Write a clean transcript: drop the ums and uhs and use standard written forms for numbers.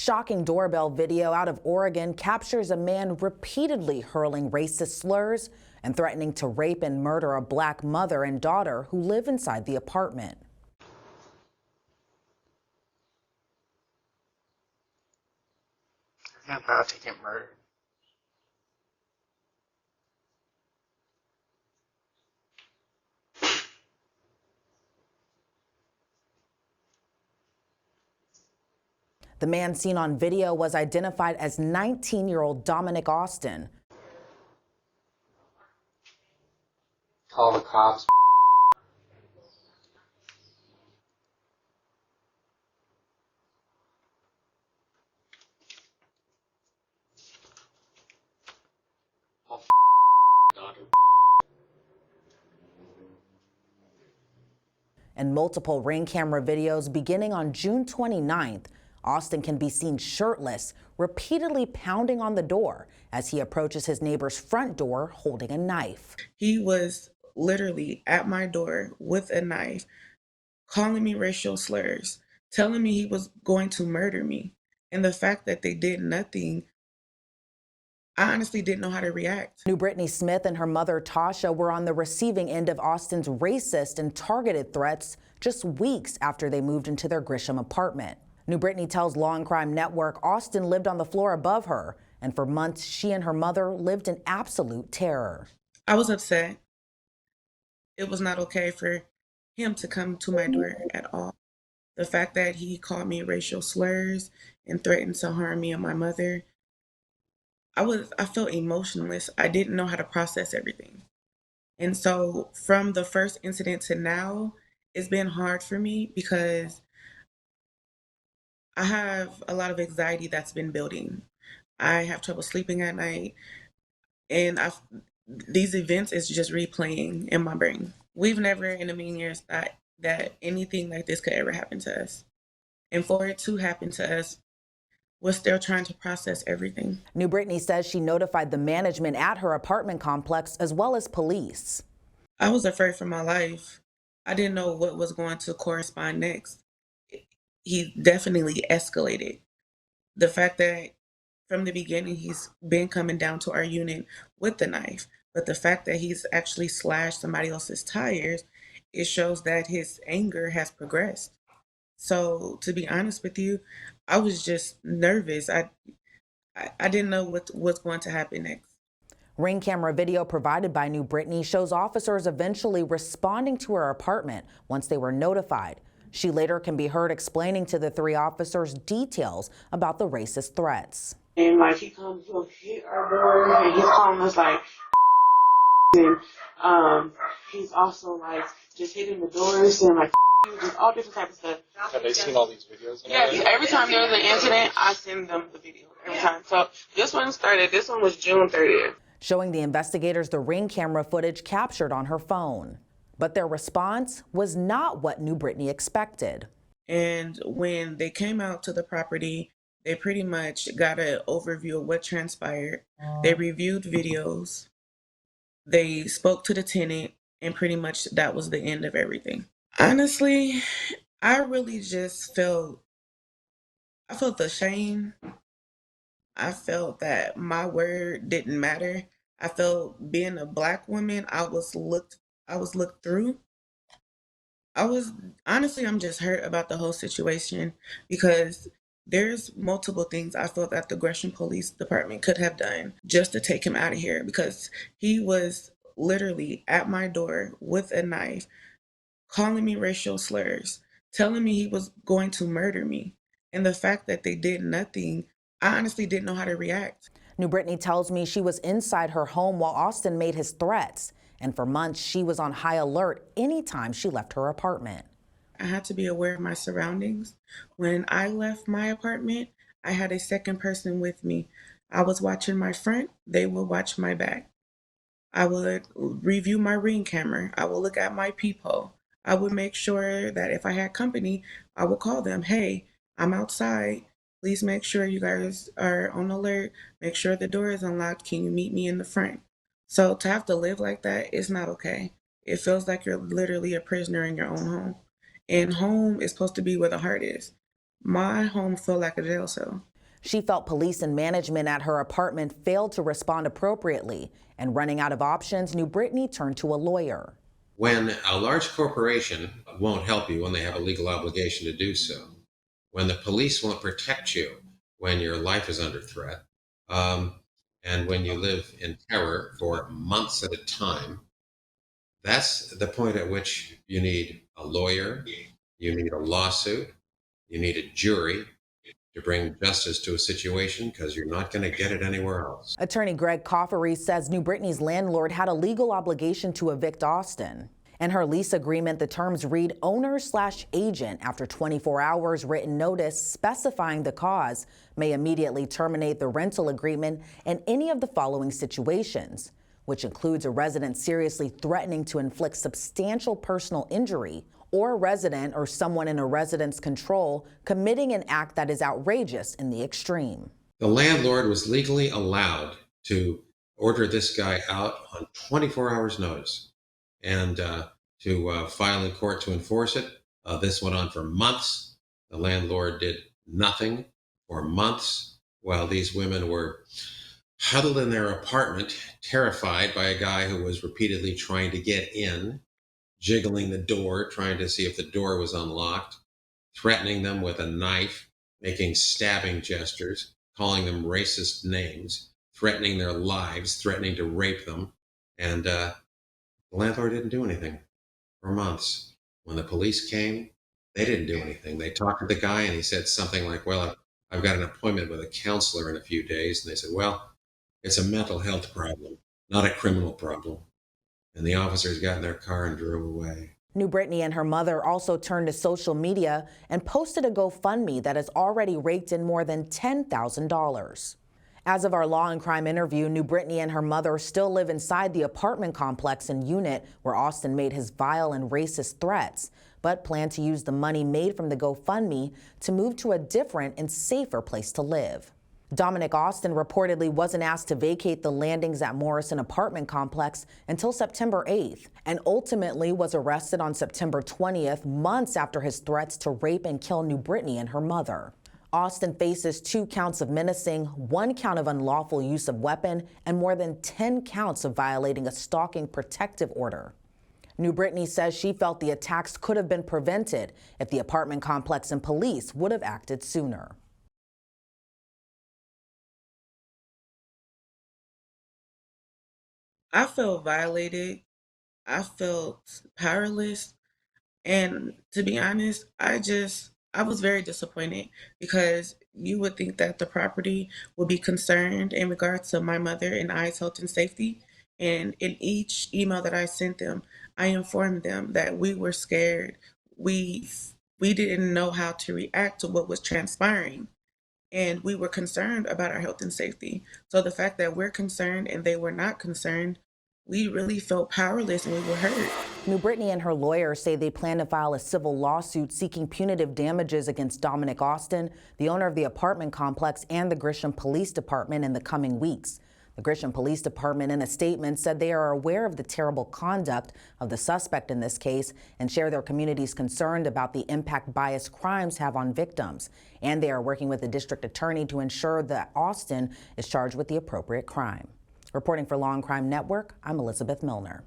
Shocking doorbell video out of Oregon captures a man repeatedly hurling racist slurs and threatening to rape and murder a black mother and daughter who live inside the apartment. I'm about to get murdered. The man seen on video was identified as 19-year-old Dominic Austin. Call the cops. In multiple Ring camera videos beginning on June 29th, Austin can be seen shirtless, repeatedly pounding on the door as he approaches his neighbor's front door holding a knife. He was literally at my door with a knife, calling me racial slurs, telling me he was going to murder me. And the fact that they did nothing, I honestly didn't know how to react. New Brittany Smith and her mother Tasha were on the receiving end of Austin's racist and targeted threats just weeks after they moved into their Grisham apartment. New Brittany tells Law&Crime Network Austin lived on the floor above her, and for months she and her mother lived in absolute terror. I was upset. It was not okay for him to come to my door at all. The fact that he called me racial slurs and threatened to harm me and my mother, I felt emotionless. I didn't know how to process everything. And so from the first incident to now, it's been hard for me because I have a lot of anxiety that's been building. I have trouble sleeping at night, and these events is just replaying in my brain. We've never in a million years thought that anything like this could ever happen to us. And for it to happen to us, we're still trying to process everything. New Brittany says she notified the management at her apartment complex as well as police. I was afraid for my life. I didn't know what was going to correspond next. He definitely escalated. The fact that from the beginning he's been coming down to our unit with the knife, but the fact that he's actually slashed somebody else's tires, it shows that his anger has progressed. So to be honest with you, I was just nervous. I didn't know what's going to happen next. Ring camera video provided by New Brittany shows officers eventually responding to her apartment once they were notified. She later can be heard explaining to the three officers details about the racist threats. And like he comes to hit our door and he's calling us like and he's also like just hitting the doors and like just all different types of stuff. Have they seen all these videos? Yeah, every time there's an incident, I send them the video every time. So this one was June 30th. Showing the investigators the Ring camera footage captured on her phone. But their response was not what New Brittany expected. And when they came out to the property, they pretty much got an overview of what transpired. They reviewed videos. They spoke to the tenant, and pretty much that was the end of everything. Honestly, I really just felt the shame. I felt that my word didn't matter. I felt being a Black woman, I was looked through. I'm just hurt about the whole situation because there's multiple things I felt that the Gresham Police Department could have done just to take him out of here, because he was literally at my door with a knife, calling me racial slurs, telling me he was going to murder me. And the fact that they did nothing, I honestly didn't know how to react. New Brittany tells me she was inside her home while Austin made his threats. And for months, she was on high alert anytime she left her apartment. I had to be aware of my surroundings. When I left my apartment, I had a second person with me. I was watching my front, they would watch my back. I would review my Ring camera. I would look at my peephole. I would make sure that if I had company, I would call them. Hey, I'm outside. Please make sure you guys are on alert. Make sure the door is unlocked. Can you meet me in the front? So to have to live like that is not okay. It feels like you're literally a prisoner in your own home. And home is supposed to be where the heart is. My home felt like a jail cell. She felt police and management at her apartment failed to respond appropriately, and running out of options, New Brittany turned to a lawyer. When a large corporation won't help you when they have a legal obligation to do so, when the police won't protect you when your life is under threat, and when you live in terror for months at a time, that's the point at which you need a lawyer, you need a lawsuit, you need a jury to bring justice to a situation, because you're not going to get it anywhere else. Attorney Greg Coffery says New Brittany's landlord had a legal obligation to evict Austin. In her lease agreement, the terms read owner/agent after 24 hours written notice specifying the cause may immediately terminate the rental agreement in any of the following situations, which includes a resident seriously threatening to inflict substantial personal injury, or a resident or someone in a resident's control committing an act that is outrageous in the extreme. The landlord was legally allowed to order this guy out on 24 hours notice and to file in court to enforce it. This went on for months. The landlord did nothing for months while these women were huddled in their apartment, terrified by a guy who was repeatedly trying to get in, jiggling the door, trying to see if the door was unlocked, threatening them with a knife, making stabbing gestures, calling them racist names, threatening their lives, threatening to rape them. And the landlord didn't do anything for months. When the police came, they didn't do anything. They talked to the guy and he said something like, well, I've got an appointment with a counselor in a few days. And they said, well, it's a mental health problem, not a criminal problem. And the officers got in their car and drove away. New Brittany and her mother also turned to social media and posted a GoFundMe that has already raked in more than $10,000. As of our Law and Crime interview, New Brittany and her mother still live inside the apartment complex and unit where Austin made his vile and racist threats, but plan to use the money made from the GoFundMe to move to a different and safer place to live. Dominic Austin reportedly wasn't asked to vacate the landings at Morrison apartment complex until September 8th, and ultimately was arrested on September 20th, months after his threats to rape and kill New Brittany and her mother. Austin faces 2 counts of menacing, 1 count of unlawful use of weapon, and more than 10 counts of violating a stalking protective order. New Brittany says she felt the attacks could have been prevented if the apartment complex and police would have acted sooner. I felt violated. I felt powerless. And to be honest, I was very disappointed, because you would think that the property would be concerned in regards to my mother and I's health and safety. And in each email that I sent them, I informed them that we were scared. We didn't know how to react to what was transpiring. And we were concerned about our health and safety. So the fact that we're concerned and they were not concerned, we really felt powerless and we were hurt. New Brittany and her lawyer say they plan to file a civil lawsuit seeking punitive damages against Dominic Austin, the owner of the apartment complex, and the Grisham Police Department in the coming weeks. The Grisham Police Department, in a statement, said they are aware of the terrible conduct of the suspect in this case and share their community's concern about the impact biased crimes have on victims. And they are working with the district attorney to ensure that Austin is charged with the appropriate crime. Reporting for Law and Crime Network, I'm Elizabeth Milner.